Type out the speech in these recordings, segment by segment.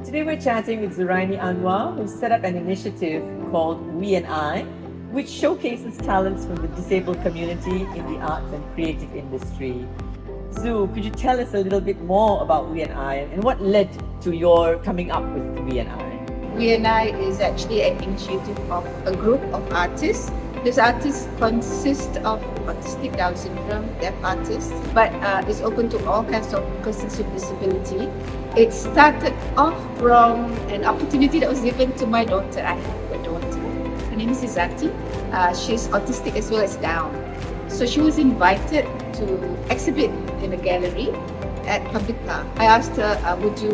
Today we're chatting with Zuraini Anuar, who set up an initiative called We&I, which showcases talents from the disabled community in the arts and creative industry. Zoo, could you tell us a little bit more about We&I and what led to your coming up with We&I? We&I is actually an initiative of a group of artists. These artists consist of autistic Down syndrome, deaf artists, but it's open to all kinds of persons with disability. It started off from an opportunity that was given to my daughter. I have a daughter. Her name is Izzati. She's autistic as well as Down. So she was invited to exhibit in a gallery at Publica. I asked her, would you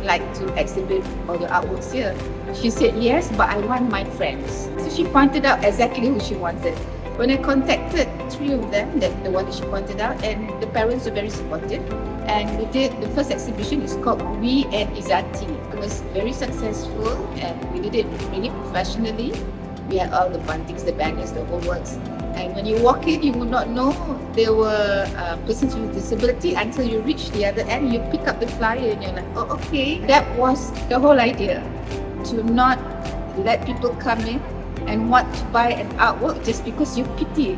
like to exhibit all your artworks here? She said yes, but I want my friends. So she pointed out exactly who she wanted. When I contacted 3 of them, the one that she pointed out, and the parents were very supportive. And we did, the first exhibition is called We and Izzati. It was very successful and we did it really professionally. We had all the buntings, the banners, the whole works. And when you walk in, you would not know there were persons with disability until you reach the other end. You pick up the flyer and you're like, oh, okay. That was the whole idea, to not let people come in and want to buy an artwork just because you pity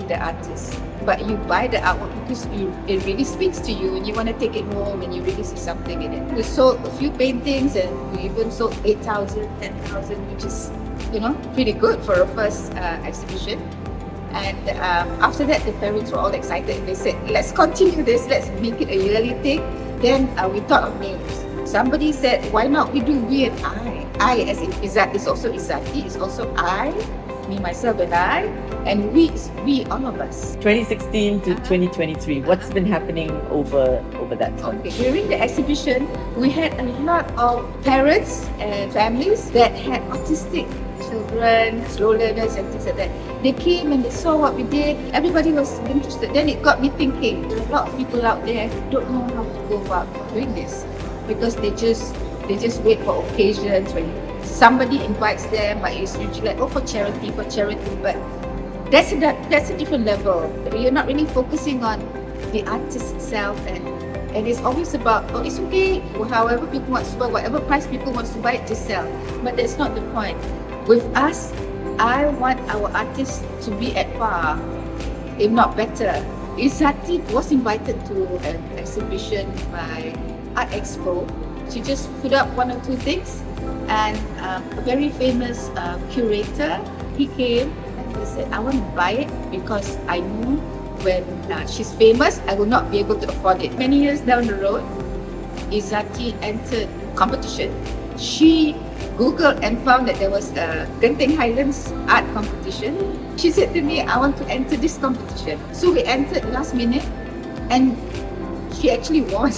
the artist. But you buy the artwork because it really speaks to you and you want to take it home and you really see something in it. We sold a few paintings and we even sold 8,000, 10,000, which is, pretty good for a first exhibition. And after that, the parents were all excited. They said, let's continue this, let's make it a yearly thing. Then we thought of names. Somebody said, why not we do We and I as in Izzati is also Izzati, is also I, me, myself and I, and we is we, all of us. 2016 to 2023, what's been happening over that time? Okay. During the exhibition, we had a lot of parents and families that had autistic children, slow learners and things like that. They came and they saw what we did. Everybody was interested. Then it got me thinking, there are a lot of people out there who don't know how to go about doing this because they just wait for occasions when somebody invites them, but it's usually like, for charity. But that's a different level. You're not really focusing on the artist itself, and it's always about, it's okay, however people want to buy, whatever price people want to buy it, just sell. But that's not the point. With us, I want our artists to be at par, if not better. Izzati was invited to an exhibition by Art Expo. She just put up 1 or 2 things, and a very famous curator, he came and he said, I want to buy it because I know when she's famous, I will not be able to afford it. Many years down the road, Izzati entered competition. She Googled and found that there was a Genting Highlands art competition. She said to me, I want to enter this competition. So we entered last minute and she actually won.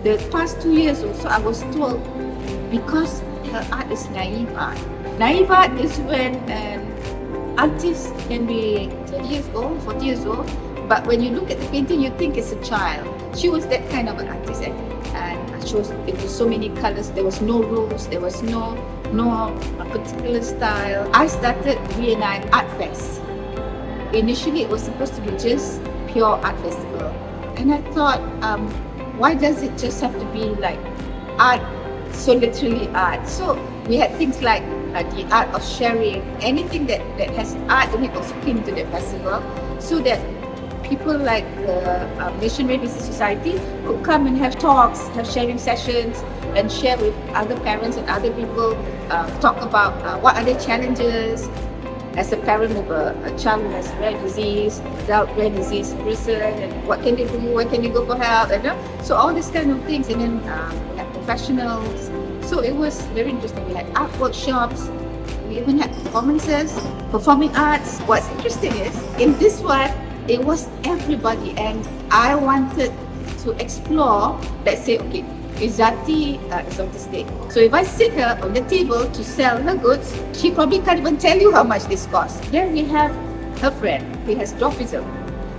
The past 2 years or so, I was told, because her art is naive art. Naive art is when an artist can be 30 years old, 40 years old, but when you look at the painting, you think it's a child. She was that kind of an artist, and she was into so many colors. There was no rules, there was no particular style. I started We&I Art Fest. Initially, it was supposed to be just pure art festival, and I thought, why does it just have to be like art, so literally art? So we had things like the art of sharing, anything that has art in it also came to the festival, so that people like the Nation Red Business Society could come and have talks, have sharing sessions, and share with other parents and other people, talk about what are the challenges as a parent of a child who has rare disease, adult rare disease person, and what can they do, where can they go for help, so all these kind of things. And then we had professionals, so it was very interesting. We had art workshops, we even had performances, performing arts. What's interesting is, in this one, it was everybody, and I wanted to explore, let's say, okay, Izzati is autistic. So if I sit her on the table to sell her goods, she probably can't even tell you how much this costs. Then we have her friend, he has dwarfism,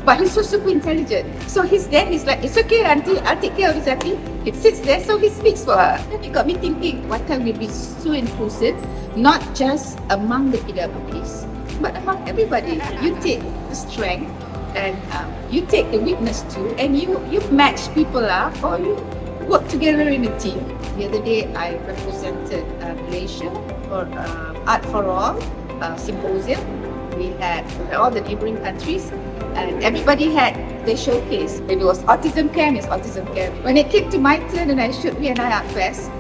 but he's so super intelligent. So he's there, he's like, it's okay, auntie, I'll take care of Izzati. It sits there, so he speaks for her. Then it got me thinking, why can't we be so inclusive, not just among the PWDs, but among everybody? You take the strength and you take the weakness too, and you match people up, or work together in a team. The other day, I represented Malaysia for Art for All symposium. We had all the neighboring countries, and everybody had their showcase. If it was autism camp, it's autism camp. When it came to my turn and I showed We&I Art Fest,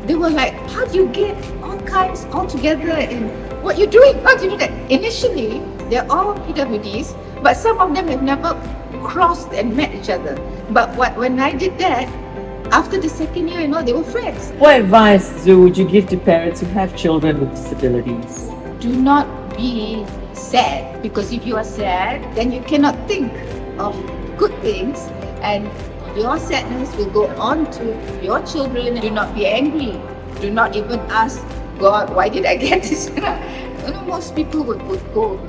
they were like, how do you get all kinds all together and what you're doing? How do you do that? Initially, they're all PWDs, but some of them have never crossed and met each other. But when I did that, after the second year, they were friends. What advice, Zoo, would you give to parents who have children with disabilities? Do not be sad, because if you are sad, then you cannot think of good things, and your sadness will go on to your children. Do not be angry. Do not even ask God, why did I get this? Most people would go.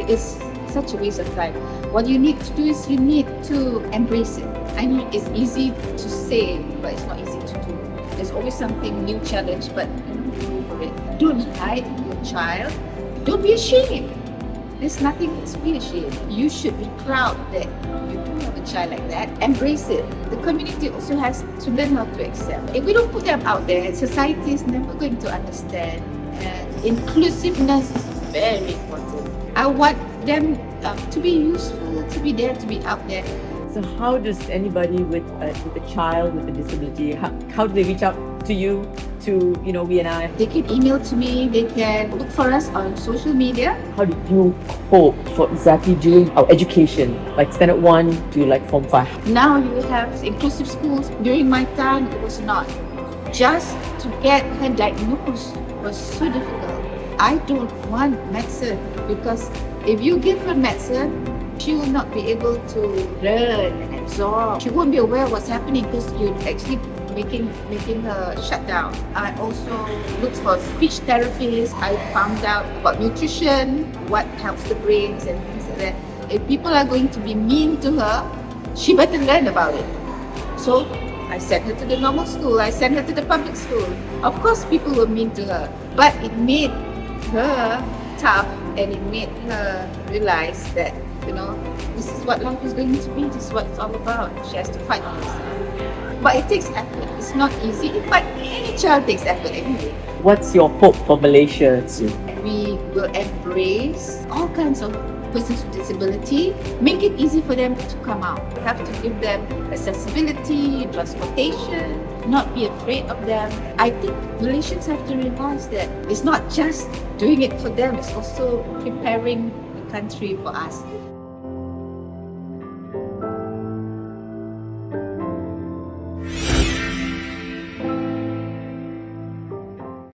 It's such a waste of time. What you need to do is you need to embrace it. I know it's easy to say, but it's not easy to do. There's always something new challenge, but go for it. Don't hide your child. Don't be ashamed. There's nothing to be ashamed. You should be proud that you do have a child like that. Embrace it. The community also has to learn how to accept. If we don't put them out there, society is never going to understand. And inclusiveness is very important. I want them to be useful, to be there, to be out there. So how does anybody with a child with a disability, how do they reach out to you, to We&I? They can email to me, they can look for us on social media. How did you cope for Izzati during our education, like Standard 1 to like Form 5? Now you have inclusive schools. During my time, it was not. Just to get her diagnosed was so difficult. I don't want medicine, because if you give her medicine, she will not be able to learn and absorb. She won't be aware of what's happening, because you're actually making her shut down. I also looked for speech therapists. I found out about nutrition, what helps the brains and things like that. If people are going to be mean to her, she better learn about it. So I sent her to the normal school. I sent her to the public school. Of course, people were mean to her, but it made her tough, and it made her realize that this is what life is going to be. This is what it's all about. She has to fight for herself. But it takes effort. It's not easy, but any child takes effort anyway. What's your hope for Malaysia, Sue? We will embrace all kinds of persons with disability, make it easy for them to come out. We have to give them accessibility, transportation, not be afraid of them. I think Malaysians have to realize that it's not just doing it for them, it's also preparing the country for us.